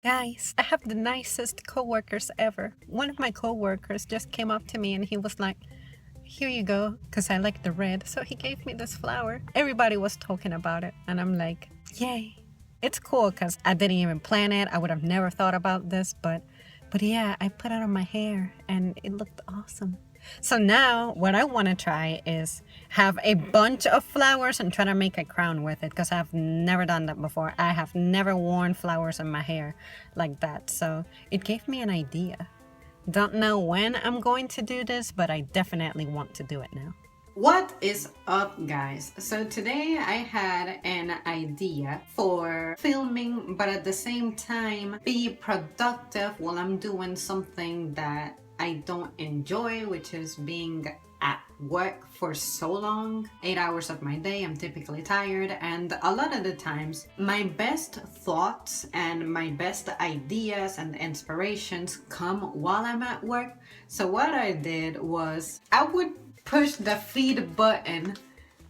Guys, I have the nicest coworkers ever. One of my coworkers just came up to me and he was like, "Here you go," because I like the red. So he gave me this flower. Everybody was talking about it, and I'm like, yay. It's cool because I didn't even plan it. I would have never thought about this, but yeah, I put it on my hair and it looked awesome. So now what I want to try is have a bunch of flowers and try to make a crown with it because I've never done that before. I have never worn flowers in my hair like that. So it gave me an idea. Don't know when I'm going to do this, but I definitely want to do it now. What is up, guys? So today I had an idea for filming, but at the same time be productive while I'm doing something that I don't enjoy, which is being at work for so long. 8 hours of my day, I'm typically tired, and a lot of the times my best thoughts and my best ideas and inspirations come while I'm at work. So what I did was I would push the feed button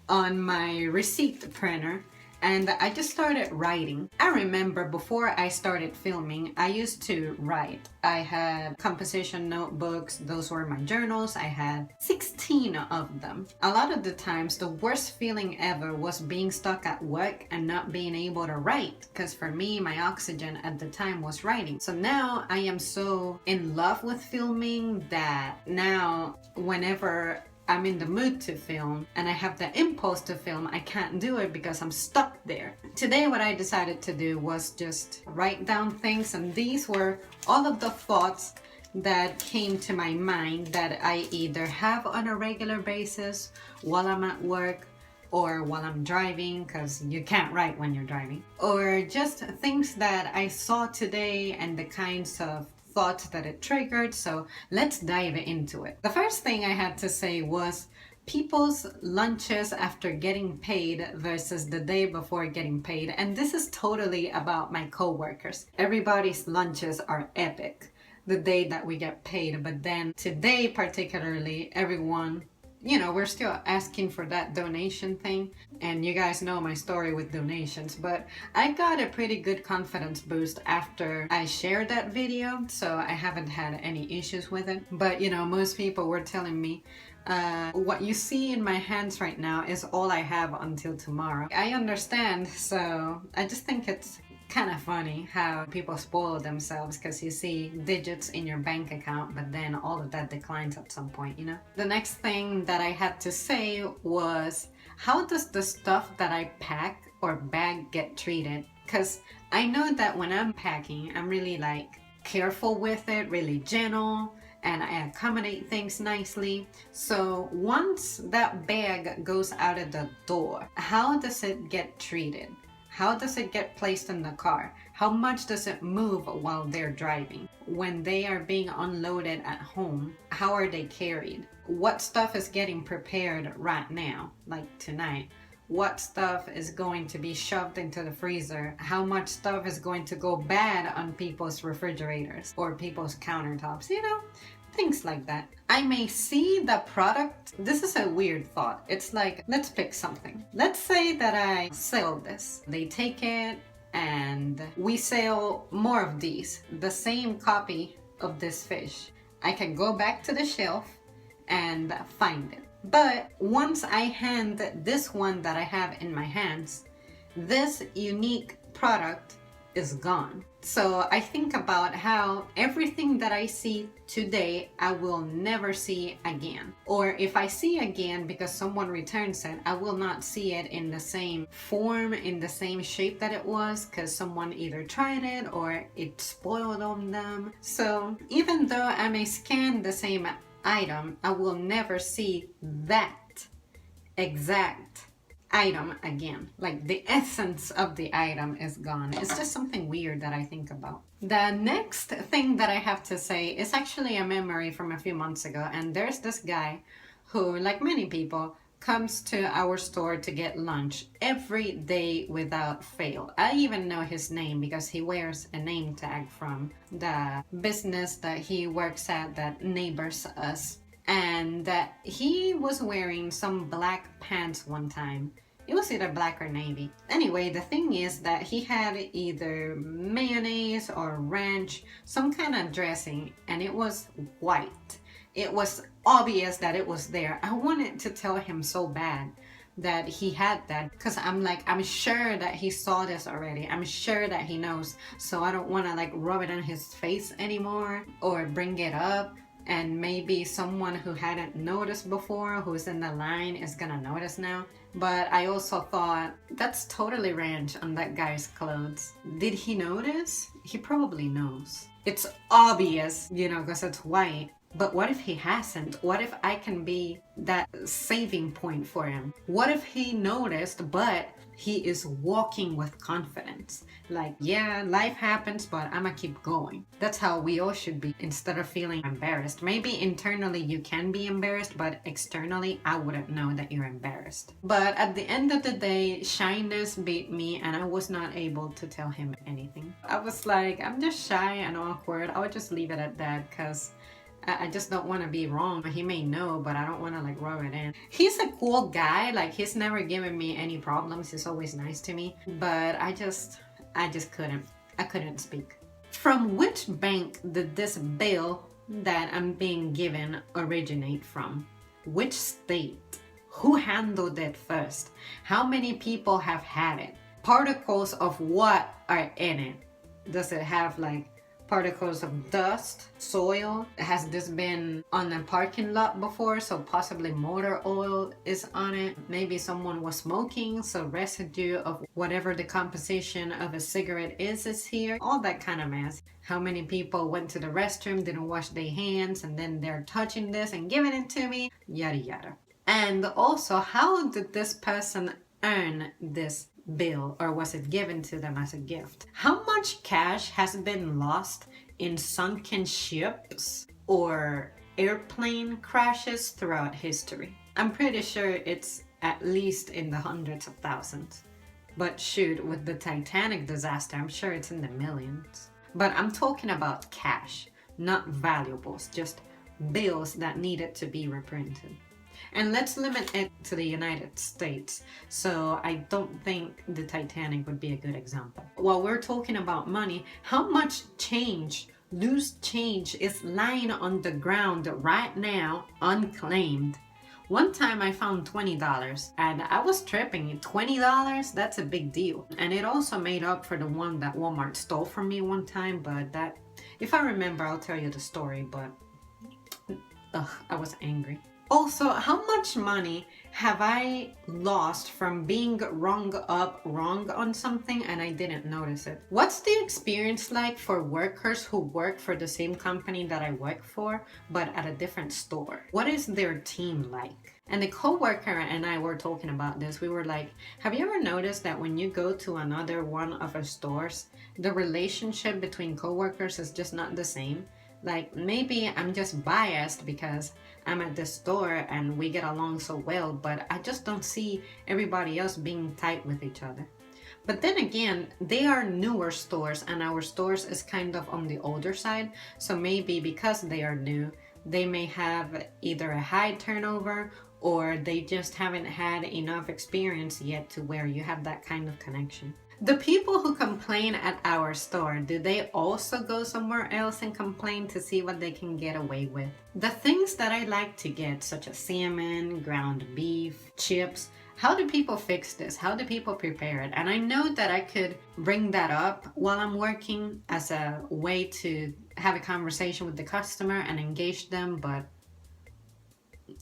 on my receipt printer and I just started writing. I remember before I started filming, I used to write. I had composition notebooks, those were my journals. I had 16 of them. A lot of the times, the worst feeling ever was being stuck at work and not being able to write, because for me, my oxygen at the time was writing. So now I am so in love with filming that now whenever I'm in the mood to film and I have the impulse to film, I can't do it because I'm stuck there. Today what I decided to do was just write down things, and these were all of the thoughts that came to my mind that I either have on a regular basis while I'm at work or while I'm driving, because you can't write when you're driving, or just things that I saw today and the kinds of thoughts that it triggered. So let's dive into it. The first thing I had to say was people's lunches after getting paid versus the day before getting paid. And this is totally about my coworkers. Everybody's lunches are epic the day that we get paid, but then today particularly, everyone, we're still asking for that donation thing, and you guys know my story with donations, but I got a pretty good confidence boost after I shared that video, so I haven't had any issues with it. But most people were telling me, what you see in my hands right now is all I have until tomorrow. I understand, so I just think it's kind of funny how people spoil themselves because you see digits in your bank account, but then all of that declines at some point, The next thing that I had to say was, how does the stuff that I pack or bag get treated? Because I know that when I'm packing, I'm really careful with it, really gentle, and I accommodate things nicely. So once that bag goes out of the door, how does it get treated? How does it get placed in the car? How much does it move while they're driving? When they are being unloaded at home, how are they carried? What stuff is getting prepared right now, like tonight? What stuff is going to be shoved into the freezer? How much stuff is going to go bad on people's refrigerators or people's countertops? Things like that. I may see the product. This is a weird thought. It's like, let's pick something. Let's say that I sell this. They take it and we sell more of these, the same copy of this fish. I can go back to the shelf and find it. But once I hand this one that I have in my hands, this unique product is gone. So I think about how everything that I see today, I will never see again. Or if I see again because someone returns it, I will not see it in the same form, in the same shape that it was, because someone either tried it or it spoiled on them. So even though I may scan the same item, I will never see that exact item again. Like the essence of the item is gone. It's just something weird that I think about. The next thing that I have to say is actually a memory from a few months ago, and there's this guy who, like many people, comes to our store to get lunch every day without fail. I even know his name because he wears a name tag from the business that he works at that neighbors us. And he was wearing some black pants one time It was either black or navy. Anyway, the thing is that he had either mayonnaise or ranch, some kind of dressing, and it was white. It was obvious that it was there. I wanted to tell him so bad that he had that, because I'm like, I'm sure that he saw this already. I'm sure that he knows. So I don't want to like rub it on his face anymore or bring it up. And maybe someone who hadn't noticed before, who's in the line, is gonna notice now. But I also thought, that's totally ranch on that guy's clothes. Did he notice? He probably knows. It's obvious, you know, because it's white. But what if he hasn't? What if I can be that saving point for him? What if he noticed, but he is walking with confidence? Like, yeah, life happens, but I'm gonna keep going. That's how we all should be, instead of feeling embarrassed. Maybe internally you can be embarrassed, but externally I wouldn't know that you're embarrassed. But at the end of the day, shyness beat me, and I was not able to tell him anything. I was like, I'm just shy and awkward. I would just leave it at that, because I just don't want to be wrong. He may know, but I don't want to like rub it in. He's a cool guy. Like, he's never given me any problems. He's always nice to me. But I just couldn't speak. From which bank did this bill that I'm being given originate from? Which state? Who handled it first? How many people have had it? Particles of what are in it? Does it have like particles of dust, soil? Has this been on a parking lot before, so possibly motor oil is on it? Maybe someone was smoking, so residue of whatever the composition of a cigarette is here. All that kind of mess. How many people went to the restroom, didn't wash their hands, and then they're touching this and giving it to me? Yada yada. And also, how did this person earn this bill, or was it given to them as a gift? How much cash has been lost in sunken ships or airplane crashes throughout history? I'm pretty sure it's at least in the hundreds of thousands. But shoot, with the Titanic disaster, I'm sure it's in the millions. But I'm talking about cash, not valuables, just bills that needed to be reprinted. And let's limit it to the United States. So I don't think the Titanic would be a good example. While we're talking about money, how much change, loose change, is lying on the ground right now, unclaimed? One time I found $20 and I was tripping. $20? That's a big deal. And it also made up for the one that Walmart stole from me one time, but that, if I remember, I'll tell you the story, but I was angry. Also, how much money have I lost from being wrong on something and I didn't notice it? What's the experience like for workers who work for the same company that I work for, but at a different store? What is their team like? And the coworker and I were talking about this. We were like, have you ever noticed that when you go to another one of our stores, the relationship between coworkers is just not the same? Like, maybe I'm just biased because I'm at this store and we get along so well, but I just don't see everybody else being tight with each other. But then again, they are newer stores and our stores is kind of on the older side. So maybe because they are new, they may have either a high turnover or they just haven't had enough experience yet to where you have that kind of connection. The people who complain at our store, do they also go somewhere else and complain to see what they can get away with? The things that I like to get, such as salmon, ground beef, chips, how do people fix this? How do people prepare it? And I know that I could bring that up while I'm working as a way to have a conversation with the customer and engage them, but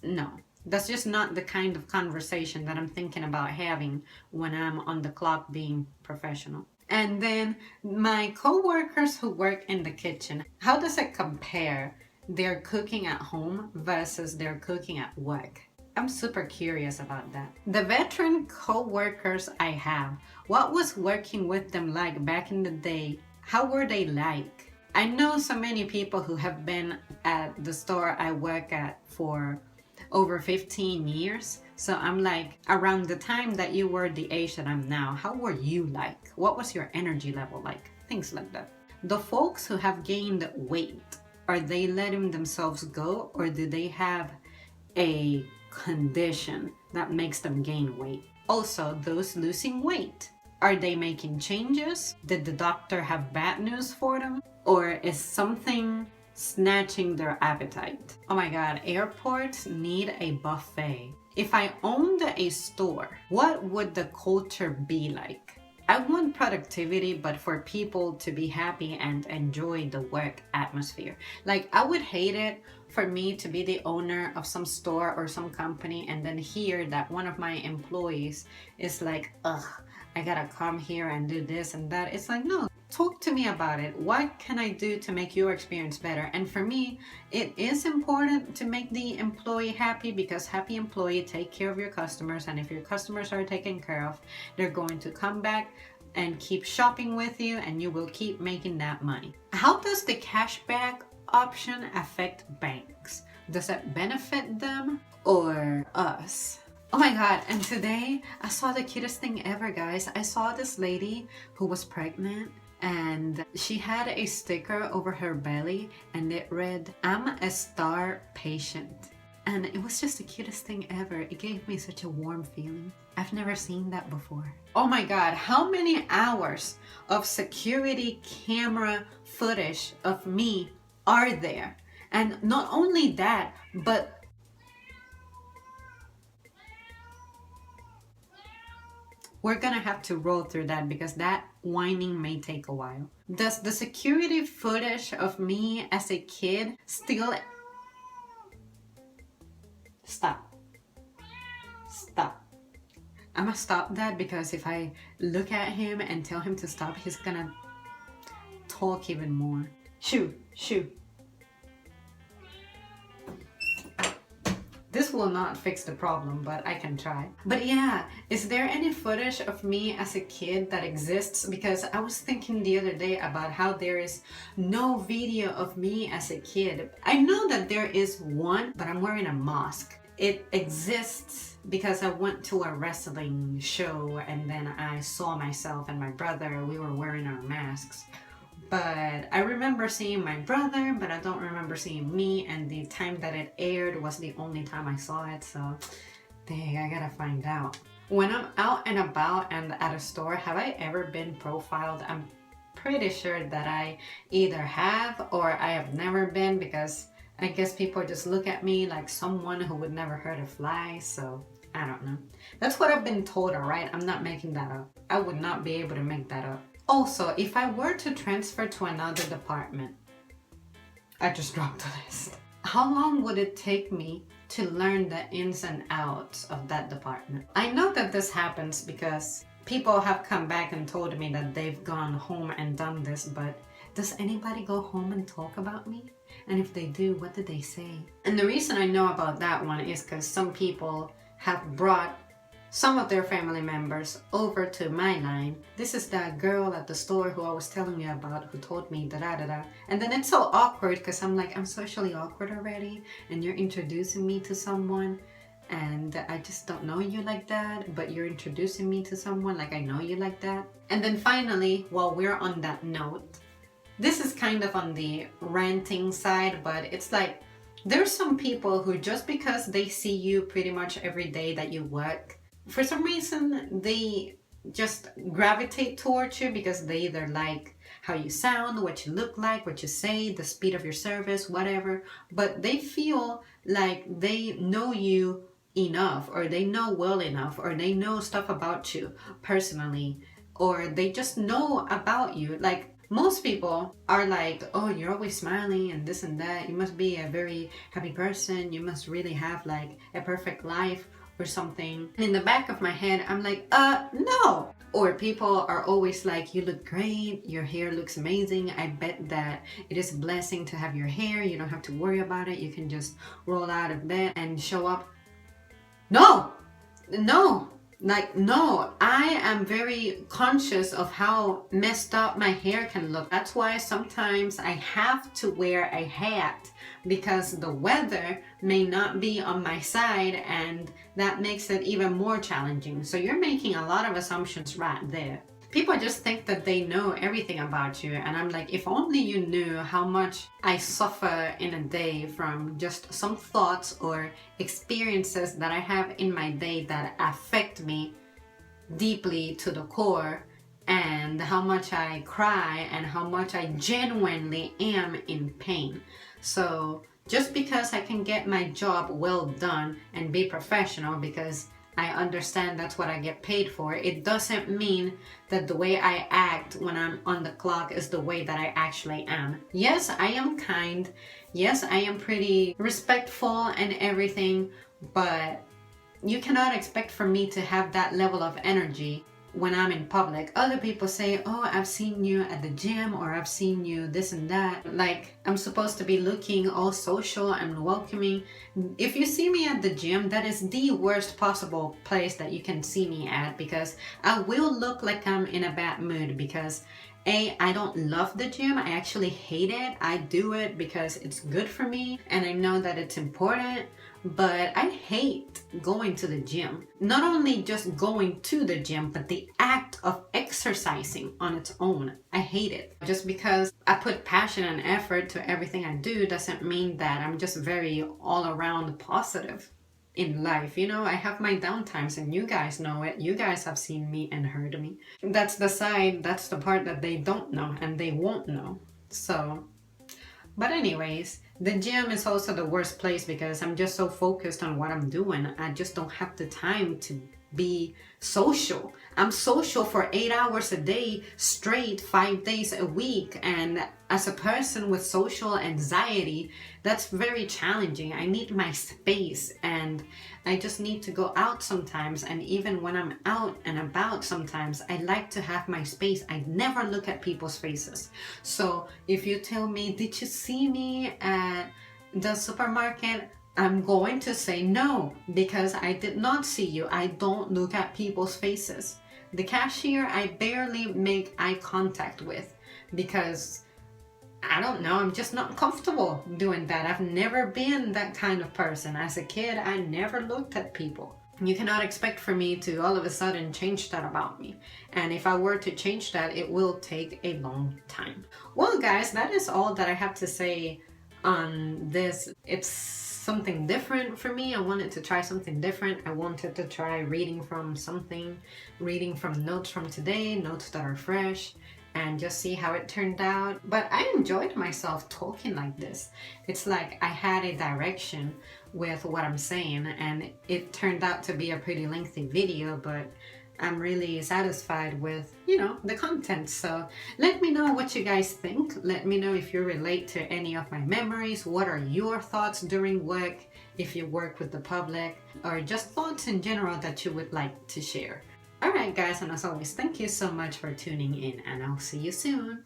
no. That's just not the kind of conversation that I'm thinking about having when I'm on the clock being professional. And then my coworkers who work in the kitchen, how does it compare their cooking at home versus their cooking at work? I'm super curious about that. The veteran coworkers I have, what was working with them like back in the day? How were they like? I know so many people who have been at the store I work at for over 15 years. So I'm like, around the time that you were the age that I'm now, how were you like? What was your energy level like? Things like that. The folks who have gained weight, are they letting themselves go, or do they have a condition that makes them gain weight? Also, those losing weight. Are they making changes? Did the doctor have bad news for them? Or is something snatching their appetite? Oh my god, airports need a buffet. If I owned a store, what would the culture be like? I want productivity, but for people to be happy and enjoy the work atmosphere. Like, I would hate it for me to be the owner of some store or some company and then hear that one of my employees is like, ugh, I gotta come here and do this and that. It's like, no, talk to me about it. What can I do to make your experience better? And for me, it is important to make the employee happy, because happy employee take care of your customers, and if your customers are taken care of, they're going to come back and keep shopping with you, and you will keep making that money. How does the cashback option affect banks? Does it benefit them or us? Oh my god, and today I saw the cutest thing ever, guys. I saw this lady who was pregnant and she had a sticker over her belly and it read, "I'm a star patient." And it was just the cutest thing ever. It gave me such a warm feeling. I've never seen that before. Oh my god, how many hours of security camera footage of me are there? And not only that, but we're gonna have to roll through that because that whining may take a while. Does the security footage of me as a kid still... Stop. Stop. I'm gonna stop that, because if I look at him and tell him to stop, he's gonna talk even more. Shoo, shoo. This will not fix the problem, but I can try. But yeah, is there any footage of me as a kid that exists? Because I was thinking the other day about how there is no video of me as a kid. I know that there is one, but I'm wearing a mask. It exists because I went to a wrestling show and then I saw myself and my brother. We were wearing our masks. But I remember seeing my brother, but I don't remember seeing me, and the time that it aired was the only time I saw it, so dang, I gotta find out. When I'm out and about and at a store, have I ever been profiled? I'm pretty sure that I either have or I have never been, because I guess people just look at me like someone who would never hurt a fly, so I don't know. That's what I've been told, alright? I'm not making that up. I would not be able to make that up. Also, if I were to transfer to another department, I just dropped the list. How long would it take me to learn the ins and outs of that department? I know that this happens because people have come back and told me that they've gone home and done this, but does anybody go home and talk about me? And if they do, what did they say? And the reason I know about that one is because some people have brought some of their family members over to my line. This is that girl at the store who I was telling you about, who told me da-da-da-da. And then it's so awkward because I'm like, I'm socially awkward already and you're introducing me to someone and I just don't know you like that, but you're introducing me to someone like I know you like that. And then finally, while we're on that note, this is kind of on the ranting side, but it's like, there's some people who just because they see you pretty much every day that you work, for some reason, they just gravitate towards you because they either like how you sound, what you look like, what you say, the speed of your service, whatever. But they feel like they know you enough, or they know well enough, or they know stuff about you personally, or they just know about you. Like, most people are like, oh, you're always smiling and this and that. You must be a very happy person. You must really have like a perfect life or something. And in the back of my head, I'm like, no. Or people are always like, you look great, your hair looks amazing. I bet that it is a blessing to have your hair. You don't have to worry about it. You can just roll out of bed and show up. No, no. Like, no, I am very conscious of how messed up my hair can look. That's why sometimes I have to wear a hat, because the weather may not be on my side and that makes it even more challenging. So you're making a lot of assumptions right there. People just think that they know everything about you, and I'm like, if only you knew how much I suffer in a day from just some thoughts or experiences that I have in my day that affect me deeply to the core, and how much I cry and how much I genuinely am in pain. So just because I can get my job well done and be professional because I understand that's what I get paid for, it doesn't mean that the way I act when I'm on the clock is the way that I actually am. Yes, I am kind. Yes, I am pretty respectful and everything, but you cannot expect for me to have that level of energy when I'm in public. Other people say, oh, I've seen you at the gym, or I've seen you this and that. Like, I'm supposed to be looking all social and welcoming. If you see me at the gym, that is the worst possible place that you can see me at, because I will look like I'm in a bad mood because I don't love the gym. I actually hate it. I do it because it's good for me and I know that it's important, but I hate going to the gym. Not only just going to the gym, but the act of exercising on its own. I hate it. Just because I put passion and effort to everything I do doesn't mean that I'm just very all around positive in life. You know, I have my downtimes and you guys know it. You guys have seen me and heard me. That's the part that they don't know and they won't know. So, but anyways, the gym is also the worst place because I'm just so focused on what I'm doing. I just don't have the time to be social. I'm social for 8 hours a day straight, 5 days a week. And as a person with social anxiety, that's very challenging. I need my space and I just need to go out sometimes. And even when I'm out and about sometimes, I like to have my space. I never look at people's faces. So if you tell me, did you see me at the supermarket? I'm going to say no, because I did not see you. I don't look at people's faces. The cashier, I barely make eye contact with because I don't know, I'm just not comfortable doing that. I've never been that kind of person. As a kid, I never looked at people. You cannot expect for me to all of a sudden change that about me. And if I were to change that, it will take a long time. Well, guys, that is all that I have to say on this. It's something different for me. I wanted to try something different. I wanted to try reading from something, reading from notes from today, notes that are fresh, and just see how it turned out. But I enjoyed myself talking like this. It's like I had a direction with what I'm saying, and it turned out to be a pretty lengthy video, but I'm really satisfied with, you know, the content. So let me know what you guys think. Let me know if you relate to any of my memories. What are your thoughts during work, if you work with the public, or just thoughts in general that you would like to share. Alright guys, and as always, thank you so much for tuning in, and I'll see you soon.